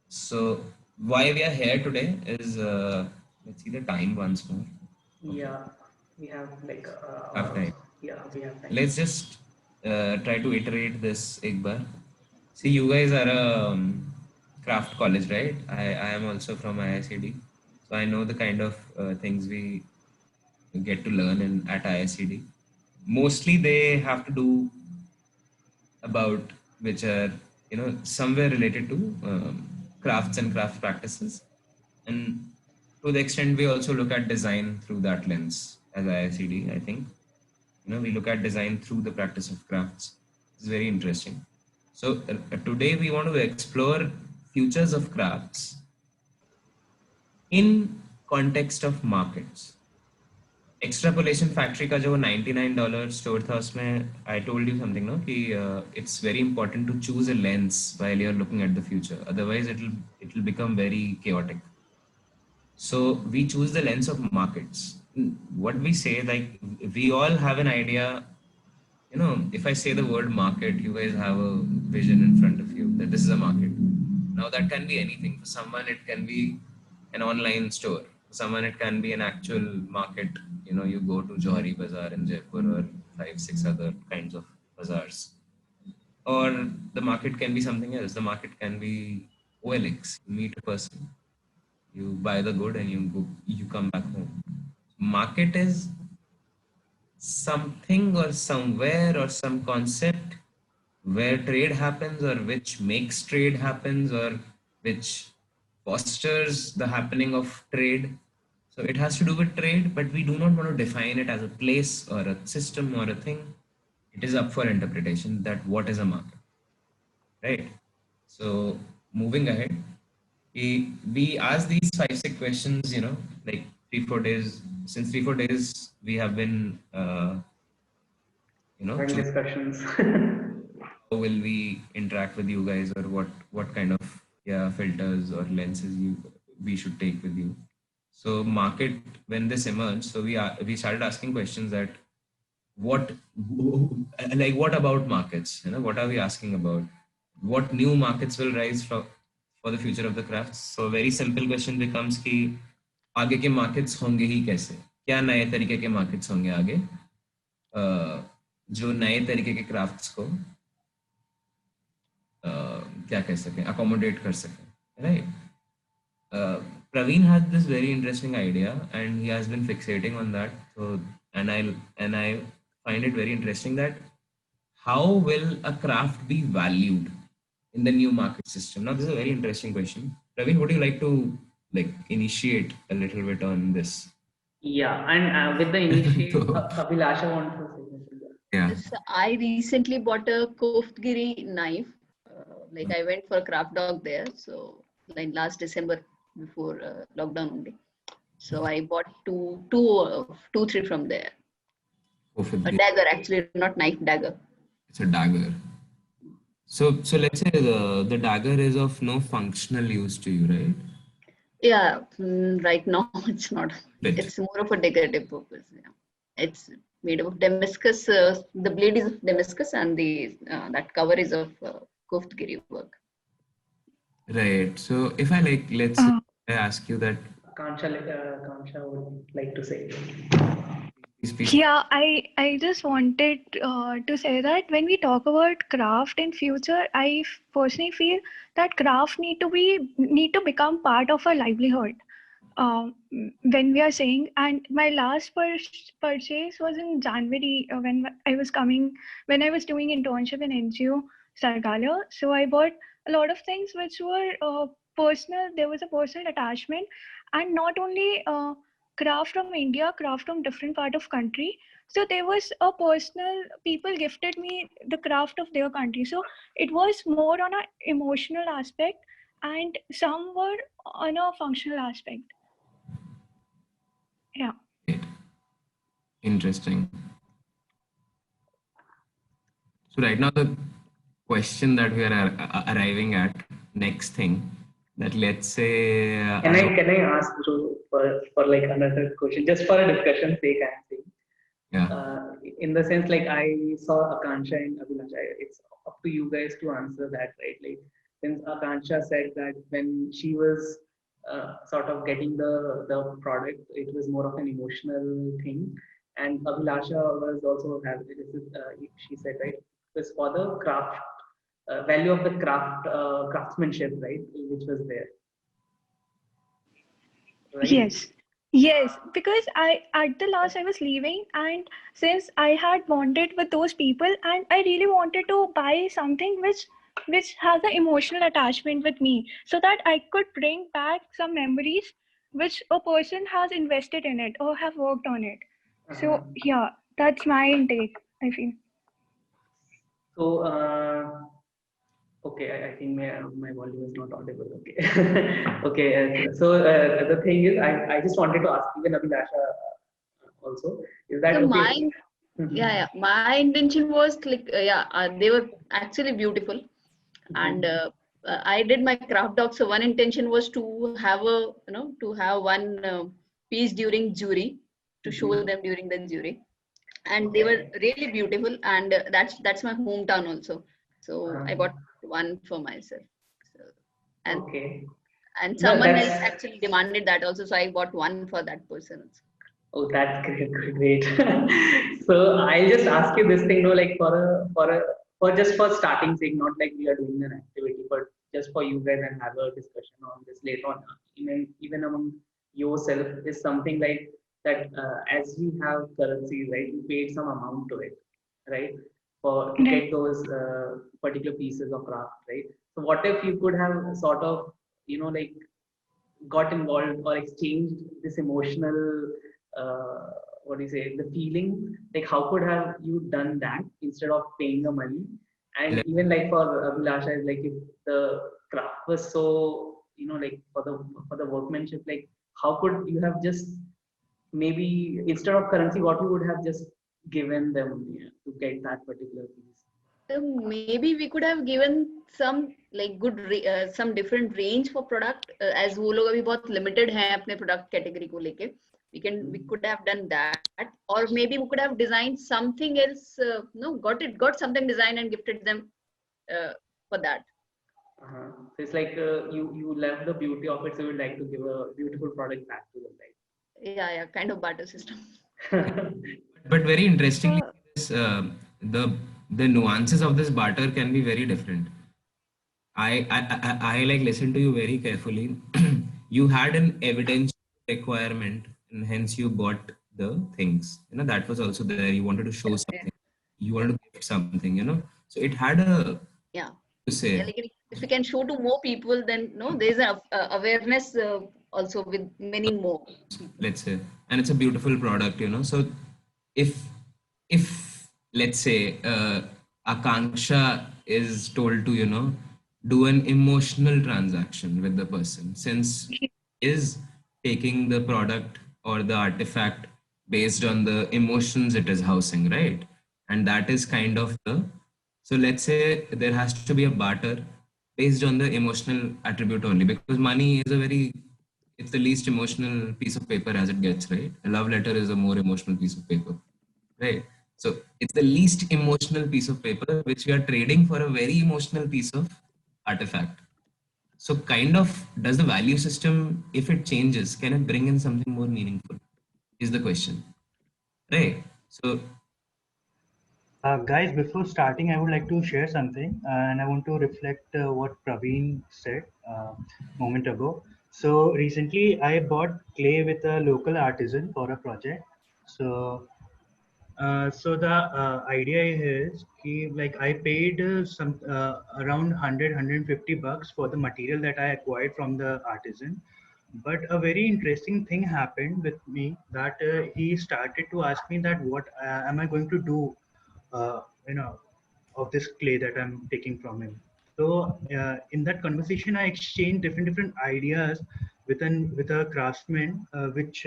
So why we are here today is let's see the time once more. Okay, Yeah, we have like have time. yeah, we have time. Let's just try to iterate this एक बार. See, you guys are a craft college, right? I am also from IICD, so I know the kind of things we get to learn at IICD. Mostly they have to do about which are somewhere related to crafts and craft practices, and to the extent we also look at design through that lens as IICD. I think we look at design through the practice of crafts. It's very interesting. So today we want to explore futures of crafts in context of markets. Extrapolation factory का जो $99 store था उसमें I told you something no कि it's very important to choose a lens while you are looking at the future otherwise it will become very chaotic. So we choose the lens of markets. What we say, like, we all have an idea. If I say the word market, you guys have a vision in front of you that this is a market. Now that can be anything. For someone it can be an online store. For someone it can be an actual market. You go to Johari Bazaar in Jaipur or 5 6 other kinds of bazaars. Or the market can be something else. The market can be OLX. You meet a person, you buy the good, and you come back home. Market is something or somewhere or some concept where trade happens, or which makes trade happens, or which fosters the happening of trade. So it has to do with trade, but we do not want to define it as a place or a system or a thing. It is up for interpretation that what is a market, right? So moving ahead, we ask these 5 6 questions, like 3 4 days. Since 3 4 days we have been Having choosing discussions. how will we interact with you guys, or what kind of filters or lenses we should take with you. So market, when this emerged, so we started asking questions that what like what about markets, what are we asking about, what new markets will rise for the future of the crafts. So a very simple question becomes कि आगे के markets होंगे ही कैसे, क्या नए तरीके के markets होंगे आगे, जो नए तरीके के crafts को क्या कह सकें, accommodate कर सकें, right? Praveen had this very interesting idea and he has been fixating on that. So, and I find it very interesting that how will a craft be valued in the new market system? Now, this is a very interesting question. Praveen, would you like to initiate a little bit on this? Yeah, and with the initiate, So, Abhilasha wants to say something. yeah. So I recently bought a Koftgiri knife. Like I went for a craft dog there. So like last December before lockdown only. So I bought two, three from there. A dagger, actually, not knife, dagger. It's a dagger. So let's say the dagger is of no functional use to you, right? Yeah, right now it's not. Bit. It's more of a decorative purpose. Yeah. It's made of Damascus. The blade is of Damascus, and the that cover is of Koftgiri work. Right. So if I let's say I ask you that. Kansha would like to say. Please. Yeah, I just wanted to say that when we talk about craft in future, I personally feel that craft need to become part of our livelihood. When we are saying, and my last purchase was in January when I was doing internship in NGO Sargala. So I bought a lot of things which were personal. There was a personal attachment, and not only craft from India, craft from different part of country. So there was a personal, people gifted me the craft of their country. So it was more on an emotional aspect, and some were on a functional aspect. Yeah. Interesting. So right now the question that we are arriving at, next thing, that let's say Can I ask Dhruv for like another question, just for a discussion sake? I'm saying. Yeah. In the sense, like I saw Akansha and Abhilasha, it's up to you guys to answer that, right? Like since Akansha said that when she was sort of getting the product, it was more of an emotional thing, and Abhilasha was also have she said, right, it was for the craft value of the craftsmanship, right, which was there, right? Yes. Yes, because I at the last I was leaving, and since I had bonded with those people and I really wanted to buy something which has an emotional attachment with me, so that I could bring back some memories which a person has invested in it or have worked on it. Uh-huh. So yeah, that's my intake, I feel. So, okay, I think my volume is not audible. Okay. Okay. So the thing is, I just wanted to ask even Abhilasha also, is that So okay? my my intention was like they were actually beautiful, and I did my craft doc. So one intention was to have to have one piece during jury, to show them during the jury, and they were Okay. really beautiful, and that's my hometown also. So I Uh, bought one for myself. So, and okay. and No, someone else that's actually demanded that also, so I bought one for that person also. oh, that's great, great. So I'll just ask you this thing, no, like for just for starting sake, not like we are doing an activity, but just for you guys and have a discussion on this later on, even among yourself, is something like that. As we have currencies, right? You paid some amount to it, right? For to Right. get those particular pieces of craft, right? So what if you could have sort of, like got involved or exchanged this emotional what do you say, the feeling, like how could have you done that instead of paying the money? And even like for Abhilasha, like if the craft was so, like for the workmanship, like how could you have just maybe instead of currency, what you would have just given them, to get that particular piece? Maybe we could have given some like some different range for product, as वो लोग अभी बहुत limited हैं अपने product category को लेके. We could have done that, or maybe we could have designed something else. No, got something designed and gifted them for that. So it's like you love the beauty of it, so you'd like to give a beautiful product back to them, Yeah, kind of barter system. right? But very interestingly, Uh, this, the the nuances of this barter can be very different. I like listen to you very carefully. You had an evidence requirement, and hence you bought the things. That was also there. You wanted to show Yeah, something. You wanted to gift something. So it had a yeah. to Yeah, say. like if we can show to more people, then no, there's a awareness also with many more people. Let's say, and it's a beautiful product. So if let's say Akanksha is told to do an emotional transaction with the person, since is taking the product or the artifact based on the emotions it is housing, right? And that is kind of the, so let's say there has to be a barter based on the emotional attribute only, because money is a very, it's the least emotional piece of paper as it gets, right? A love letter is a more emotional piece of paper, right? So it's the least emotional piece of paper which we are trading for a very emotional piece of artifact. So kind of, does the value system, if it changes, can it bring in something more meaningful? Is the question, right? So Guys, before starting, I would like to share something, and I want to reflect what Praveen said a moment ago. So recently, I bought clay with a local artisan for a project. So, so the idea is, like I paid some around 100 bucks for the material that I acquired from the artisan. But a very interesting thing happened with me, that he started to ask me that what am I going to do, uh, you know, of this clay that I'm taking from him. So in that conversation, I exchanged different ideas with a craftsman, which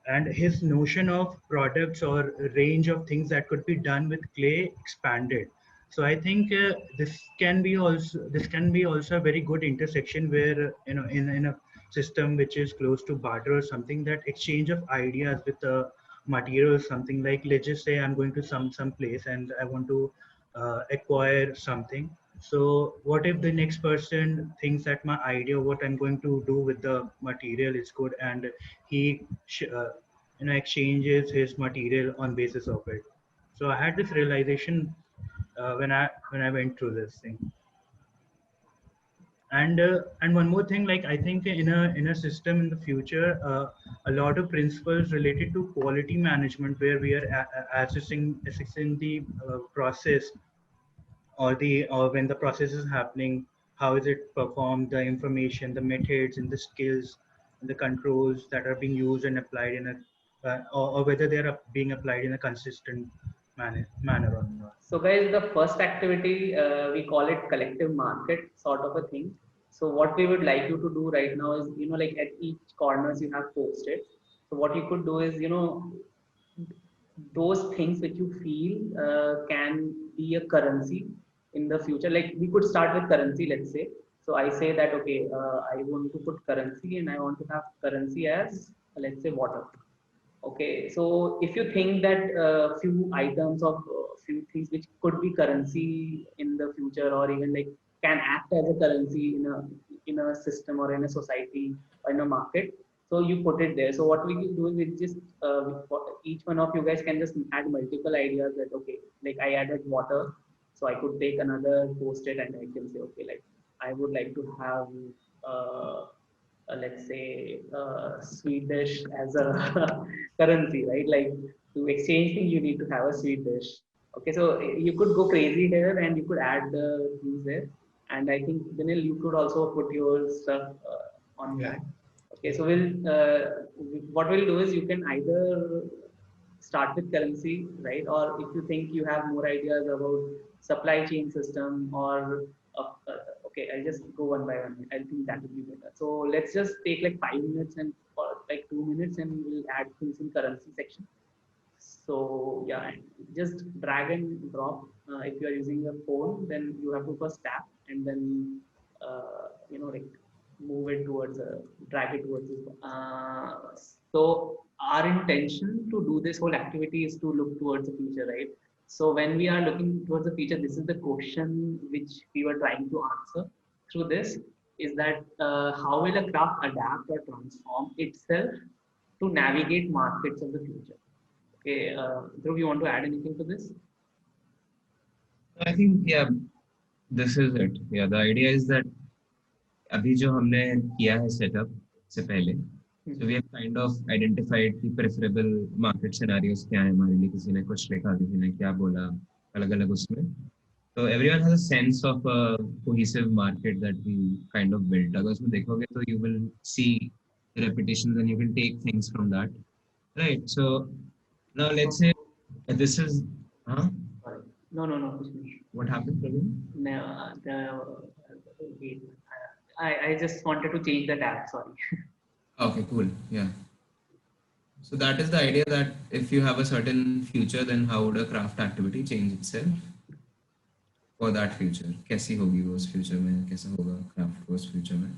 and his notion of products or range of things that could be done with clay expanded. So I think this can be also a very good intersection where in a system which is close to barter or something, that exchange of ideas with a material, something like, let's just say I'm going to some place and I want to acquire something. So what if the next person thinks that my idea, what I'm going to do with the material is good, and he exchanges his material on basis of it. So I had this realization when I went through this thing. And one more thing, like I think in a system in the future, a lot of principles related to quality management, where we are assessing the process, or when the process is happening, how is it performed, the information, the methods, and the skills, and the controls that are being used and applied in a or whether they are being applied in a consistent manner or not. So guys, the first activity, we call it collective market sort of a thing. So what we would like you to do right now is, like at each corners you have posted. So what you could do is, those things which you feel can be a currency in the future. Like we could start with currency, let's say. So I say that, okay, I want to put currency and I want to have currency as, let's say, water. Okay, so if you think that few items of few things which could be currency in the future, or even like can act as a currency in a system or in a society or in a market, so you put it there. So what we can do is we just each one of you guys can just add multiple ideas that, okay, like I added water, so I could take another post-it and I can say, okay, like I would like to have let's say sweet dish as a currency, right? Like to exchange things, you need to have a sweet dish. Okay, so you could go crazy here and you could add the things there. And I think Vinil, you could also put your stuff on Yeah. that. Okay, so what we'll do is you can either start with currency, right? Or if you think you have more ideas about supply chain system or okay, I'll just go one by one. I think that would be better. So let's just take like 5 minutes and or like 2 minutes and we'll add things in currency section. So yeah, and just drag and drop. If you are using your phone, then you have to first tap and then like move it towards drag it towards this. So our intention to do this whole activity is to look towards the future, right? So when we are looking towards the future, this is the question which we were trying to answer through this. Is that how will a craft adapt or transform itself to navigate markets of the future? Okay, Dhruv, you want to add anything to this? I think, yeah, this is it. Yeah, the idea is that अभी जो हमने किया है setup से पहले, so we have kind of identified the preferable market scenarios क्या है हमारे लिए. किसी ने कुछ लिखा, किसी ने क्या बोला, अलग-अलग उसमें. So everyone has a sense of a cohesive market that we kind of built. अगर उसमें देखोगे तो you will see repetitions and you can take things from that, right? So now let's say this is, huh? Sorry. No. What happened, Praveen? No, wait. I just wanted to change the tab. Sorry. Okay, cool. Yeah. So that is the idea, that if you have a certain future, then how would a craft activity change itself for that future? कैसी होगी वो उस future में, कैसा होगा craft उस future में,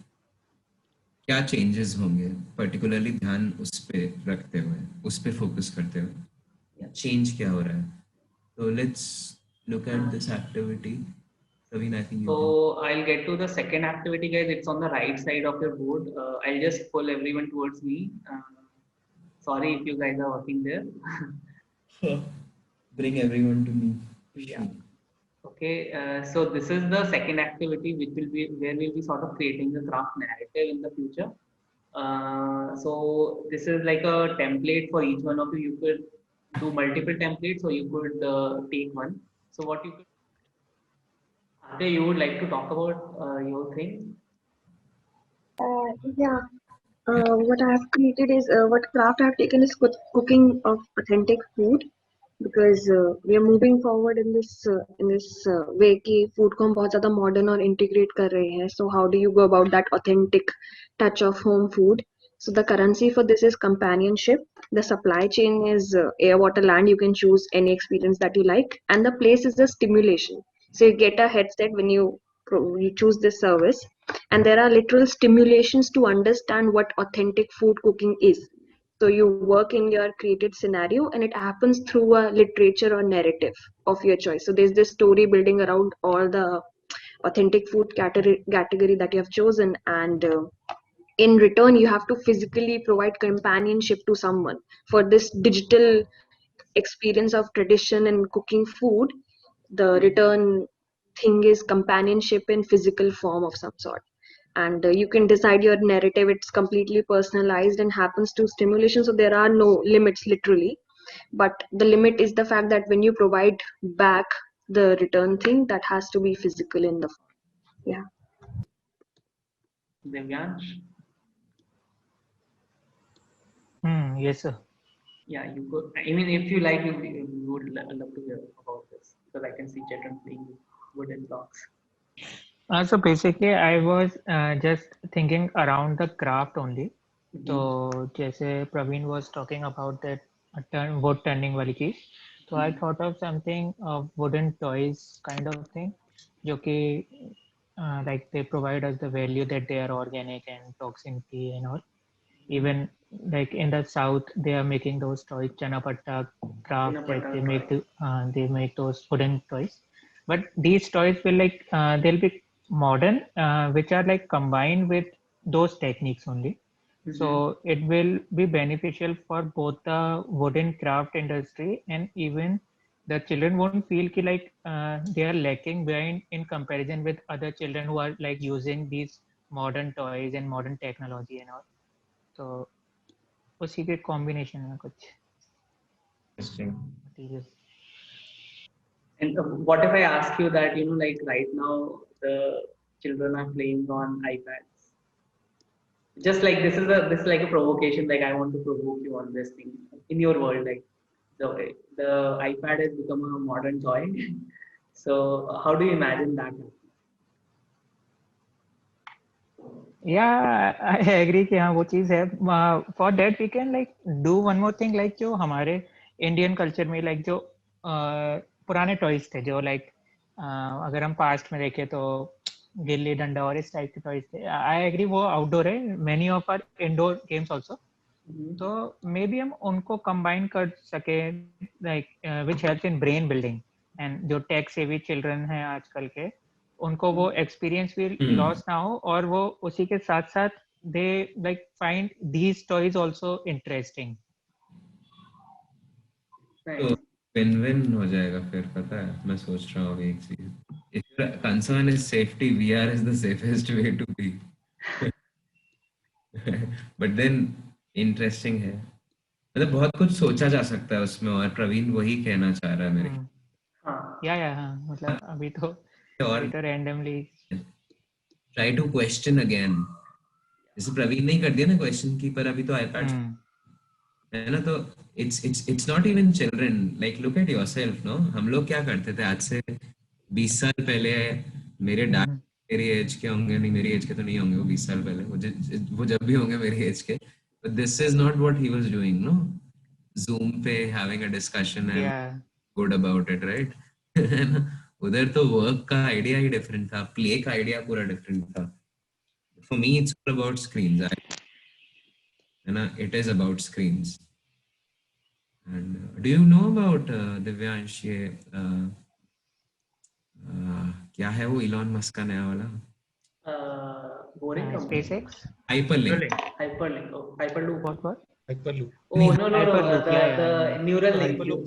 क्या changes होंगे, particularly ध्यान उस पे रखते हुए, उस पे focus करते हुए, change क्या हो रहा है. So let's look at this activity. Praveen, I think you So I'll get to the second activity, guys. It's on the right side of your board. I'll just pull everyone towards me. Sorry if you guys are working there. can bring everyone to me. Yeah. Okay. So this is the second activity, which will be where we'll be sort of creating the craft narrative in the future. So this is like a template for each one of you. You could do multiple templates, or you could take one. So what you could, Ate, you would like to talk about your thing? Yeah. What I have created is what craft I have taken is cooking of authentic food, because we are moving forward in this way कि food को हम बहुत ज़्यादा modern और integrate कर रहे हैं. So how do you go about that authentic touch of home food? So the currency for this is companionship. The supply chain is air, water, land. You can choose any experience that you like, and the place is the stimulation. So you get a headset when you choose this service, and there are literal stimulations to understand what authentic food cooking is. So you work in your created scenario, and it happens through a literature or narrative of your choice. So there's this story building around all the authentic food category that you have chosen, and in return you have to physically provide companionship to someone. For this digital experience of tradition and cooking food, the return thing is companionship in physical form of some sort. And you can decide your narrative. It's completely personalized and happens to stimulation, so there are no limits literally, but the limit is the fact that when you provide back the return thing, that has to be physical in the form. Yeah. Divyansh, Yes, sir. yeah, you go. I mean, if you like, you would love to hear about this because I can see children playing with wooden blocks. So basically, I was just thinking around the craft only. Mm-hmm. So जैसे Praveen was talking about that wood turning वाली चीज, so I thought of something of wooden toys kind of thing, जो कि like they provide us the value that they are organic and toxin free and all. Even like in the south, they are making those toys, chanapatta craft, that they make those wooden toys. But these toys will like they'll be modern, which are like combined with those techniques only. So it will be beneficial for both the wooden craft industry, and even the children won't feel ki like they are lacking behind in comparison with other children who are like using these modern toys and modern technology and all. So उसी के combination में कुछ Interesting. material. And what if I ask you that, like right now the children are playing on iPads? Just like this is like a provocation. Like I want to provoke you on this thing in your world. Like the iPad has become a modern toy. So how do you imagine that? Yeah, I agree कि हाँ वो चीज़ है. For that we can like do one more thing, like जो हमारे Indian culture में like जो पुराने toys थे जो like अगर हम past में देखें तो गिल्ली डंडा और इस टाइप के toys थे. I agree वो outdoor है. Many of our indoor games also. तो मे बी हम उनको कंबाइन कर सके like which helps in brain building. And जो टेक सेवी चिल्ड्रन हैं आजकल के, उनको वो एक्सपीरियंस भी लॉस ना हो, और वो उसी के साथ साथ they like find these toys also interesting. तो विन विन हो जाएगा फिर. पता है मैं सोच रहा हूँ एक चीज. If your concern is safety, VR is the safest way to be. But then interesting है. मतलब बहुत कुछ सोचा जा सकता है उसमें, और प्रवीण वही कहना चाह रहा है मेरे. या मतलब अभी तो randomly try to question again. जैसे प्रवीण ने कर दिया ना क्वेश्चन की, पर अभी तो आईपैड है ना. तो it's not even children. Like look at yourself. No, हम लोग क्या करते थे आज से 20 साल पहले. मेरे डैड मेरी एज के होंगे, नहीं मेरी एज के तो नहीं होंगे वो 20 साल पहले, वो जब भी होंगे मेरी एज के. But this is not what he was doing, no? Zoom पे having a discussion and good about it, right? उधर तो work का idea ही different था, play का idea पूरा different था. For me, it's all about screens. It is about screens. And do you know about Divyansh ये क्या है वो Elon Musk का नया वाला? Boring SpaceX? Hyperlink. Hyperloop. What? Hyperloop. Oh, no. Hyperloop, The Neuralink. Hyperloop.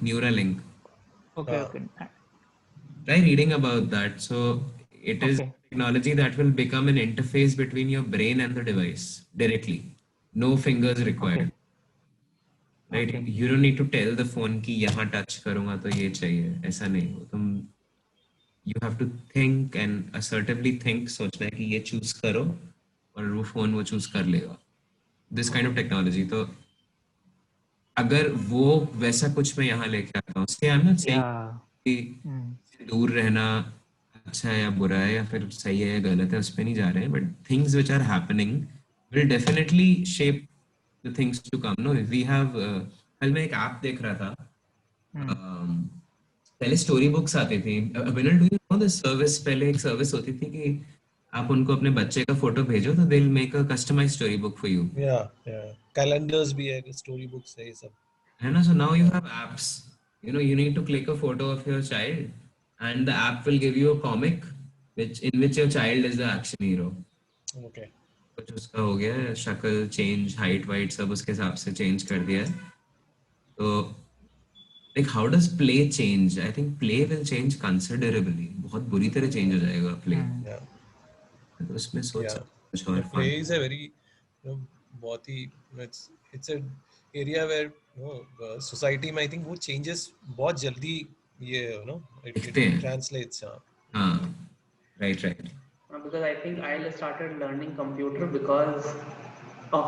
Neuralink. Okay. Try reading about that. So it is technology that will become an interface between your brain and the device directly. No fingers required. Right? You don't need to tell the phone कि यहाँ touch करूँगा तो ये चाहिए. ऐसा नहीं हो. तुम you have to think and assertively think. सोचना है कि ये choose करो और वो phone वो choose कर लेगा. This kind of technology. तो अगर वो वैसा कुछ मैं यहाँ लेके आता हूँ, see, I'm not saying कि दूर रहना अच्छा है या बुरा है या फिर सही है या गलत है, उस पे नहीं जा रहे हैं. But things which are happening will definitely shape the things to come. No, we have कल मैं एक ऐप देख रहा था. पहले स्टोरी बुक्स आती थी. Vinal, do you know this service? पहले एक सर्विस होती थी कि आप उनको अपने बच्चे का फोटो भेजो तो they will make a customised story book for you. या कैलेंडर्स भी है, स्टोरी बुक्स है, ये सब है ना. So now you have apps. You need to click a photo of your child and the app will give you a comic in which your child is the action hero. Okay. कुछ उसका हो गया है, शक्ल change, height white सब उसके हिसाब से चेंज कर दिया है. तो like how does play change? I think play will change considerably. बहुत बुरी तरह change हो जाएगा play. Yeah. तो उसमें सोच Yeah. सकते कुछ और Play fun. is a very, बहुत ही, it's a area where society में I think वो changes बहुत जल्दी ये it दिखते हैं. translates. हाँ, right. Because I think I started learning computer because of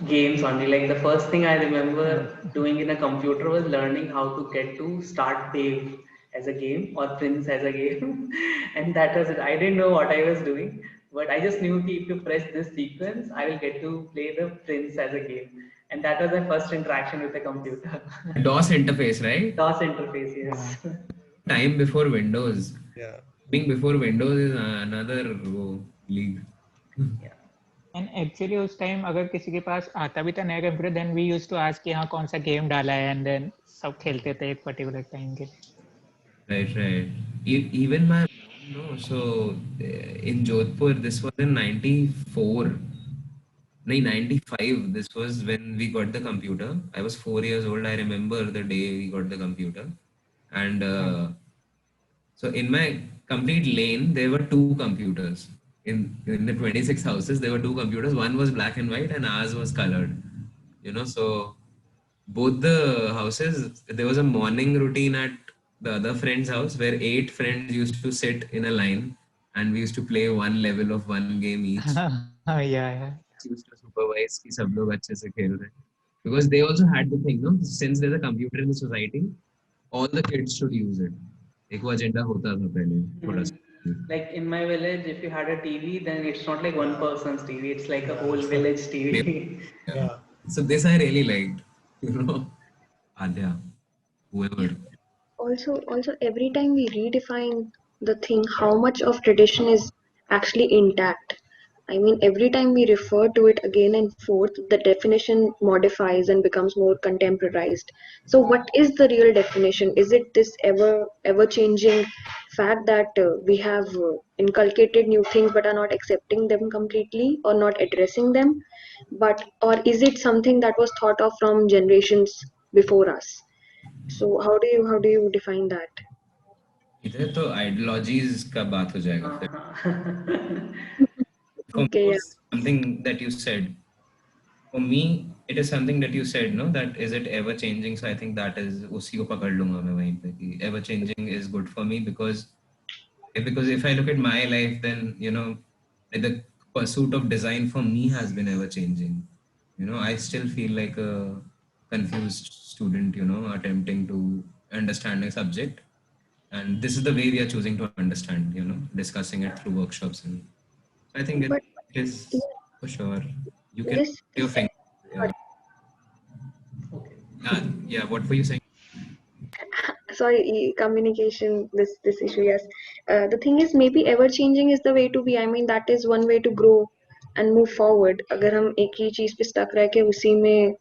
games only. Like the first thing I remember doing in a computer was learning how to get to start Dave as a game or Prince as a game, and that was it. I didn't know what I was doing, but I just knew that if you press this sequence, I will get to play the Prince as a game, and that was my first interaction with the computer. DOS interface, right? DOS interface, yes. Time before Windows. Yeah. Being before Windows is another league. Yeah. And actually उस time अगर किसी के पास आता भी था नया computer, then we used to ask कि हाँ कौन सा गेम डाला है, एंड देन सब खेलते थे एक पर्टिकुलर टाइम के लिए. Right. Even my mom, no. So in Jodhpur, this was in 94. No, 95. This was when we got the computer. I was 4 years old. I remember the day we got the computer. And so in my complete lane, there were two computers. In the 26 houses, there were two computers. One was black and white, and ours was colored. So both the houses, there was a morning routine at the other friend's house where 8 friends used to sit in a line, and we used to play one level of one game each. Yeah. Used to supervise कि सब लोग अच्छे से खेल रहे हैं. Because they also had the thing, no? Since there's a computer in the society, all the kids should use it. एक वो agenda होता था पहले थोड़ा सा. Like in my village, if you had a TV, then it's not like one person's TV, it's like a whole village TV. Yeah. So this I really liked, Adya, whoever. Also every time we redefine the thing, how much of tradition is actually intact. I mean, every time we refer to it again and forth, the definition modifies and becomes more contemporarized. So what is the real definition? Is it this ever changing fact that we have inculcated new things but are not accepting them completely or not addressing them, or is it something that was thought of from generations before us? So how do you define that? इधर तो ideologies का बात हो जाएगा फिर. For me, Okay, yeah. it's something that you said. For me, it is something that you said, no? That is it ever changing? So I think that is उसी को पकड़ लूंगा मैं वहीं पे कि ever changing is good for me because if I look at my life, then the pursuit of design for me has been ever changing. I still feel like a confused student, attempting to understand a subject, and this is the way we are choosing to understand. Discussing it through workshops, and I think it But is for sure. You can this put your finger. Yeah. Yeah. What were you saying? sorry, communication, this issue, yes. The thing is, maybe ever changing is the way to be. I mean, that is one way to grow and move forward. अगर हम एक ही चीज पे stuck रह के उसी में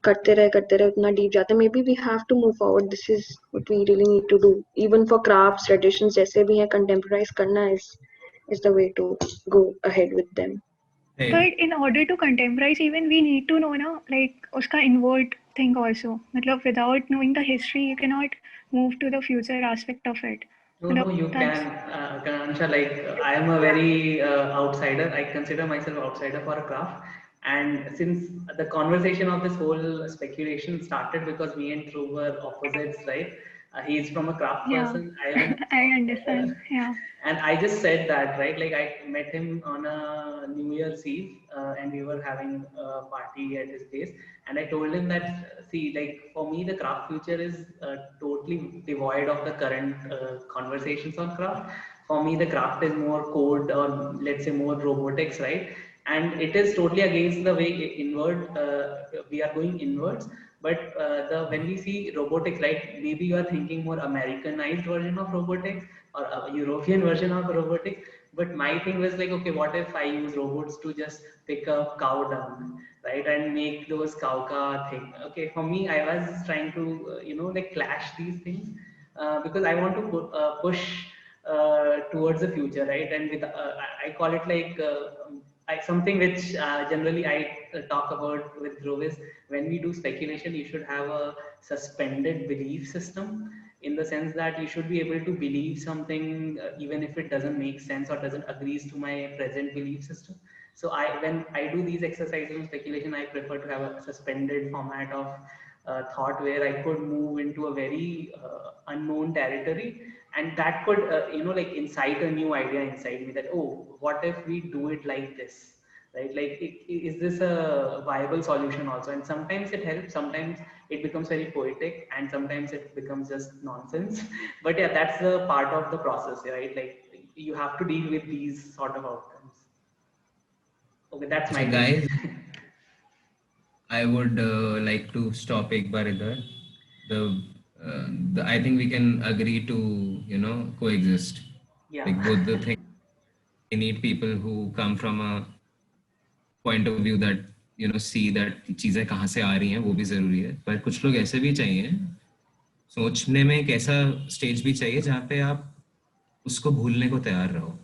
करते रहे उतना deep जाते, maybe we have to move forward. This is what we really need to do. Even for crafts, traditions जैसे भी हैं, contemporize करना is the way to go ahead with them. Hey. But in order to contemporize, even we need to know ना, like उसका inward thing also. मतलब without knowing the history, you cannot move to the future aspect of it. No, मतलब you that's can, Kanansha, like I am a very outsider. I consider myself outsider for a craft. And since the conversation of this whole speculation started because me and Dhruv were opposites, right? He is from a craft yeah. person. I am I understand. Yeah. and I just said that, right? Like I met him on a New Year's Eve, and we were having a party at his place, and I told him that, see, like for me, the craft future is totally devoid of the current conversations on craft. For me, the craft is more code or let's say more robotics, right? And it is totally against the way inward we are going inwards. But the when we see robotics, right? Maybe you are thinking more Americanized version of robotics or a European version of robotics. But my thing was like, okay, what if I use robots to just pick up cow dung, right, and make those cow ka thing? Okay, for me, I was trying to like clash these things because I want to push towards the future, right? And with I call it like something which generally I talk about with Dhruv is when we do speculation, you should have a suspended belief system, in the sense that you should be able to believe something even if it doesn't make sense or doesn't agrees to my present belief system. So when I do these exercises in speculation, I prefer to have a suspended format of thought where I could move into a very unknown territory, and that could like incite a new idea inside me that, oh, what if we do it like this, right? Like, is this a viable solution also? And sometimes it helps, sometimes it becomes very poetic, and sometimes it becomes just nonsense. But yeah, that's the part of the process, right? Like, you have to deal with these sort of outcomes. Okay, that's my So take. guys, I would like to stop एक बार इधर. The I think we can agree to coexist. Yeah. Like both the things. We need people who come from a point of view that see that चीजें कहाँ से आ रही हैं, वो भी जरूरी है. पर कुछ लोग ऐसे भी चाहिए, सोचने में एक ऐसा स्टेज भी चाहिए जहाँ पे आप उसको भूलने को तैयार रहो.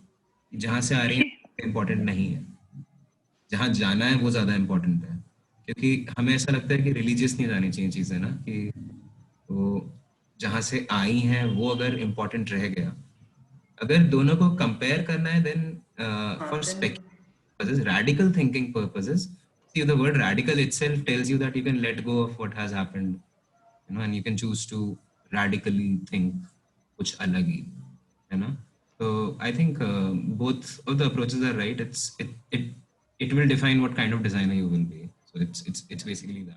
जहाँ से आ रही है इम्पोर्टेंट नहीं है, जहाँ जाना है वो ज्यादा इम्पोर्टेंट है. क्योंकि हमें ऐसा लगता है कि रिलीजियस नहीं जानी चाहिए चीजें ना, कि वो जहाँ से आई हैं वो अगर इम्पोर्टेंट रह गया. अगर दोनों को कंपेयर करना है, then for Then purposes, radical thinking purposes, see, the word radical itself tells you that you can let go of what has happened, and you can choose to radically think kuch alag hi, so I think both of the approaches are right. It will define what kind of designer you will be. So it's basically that.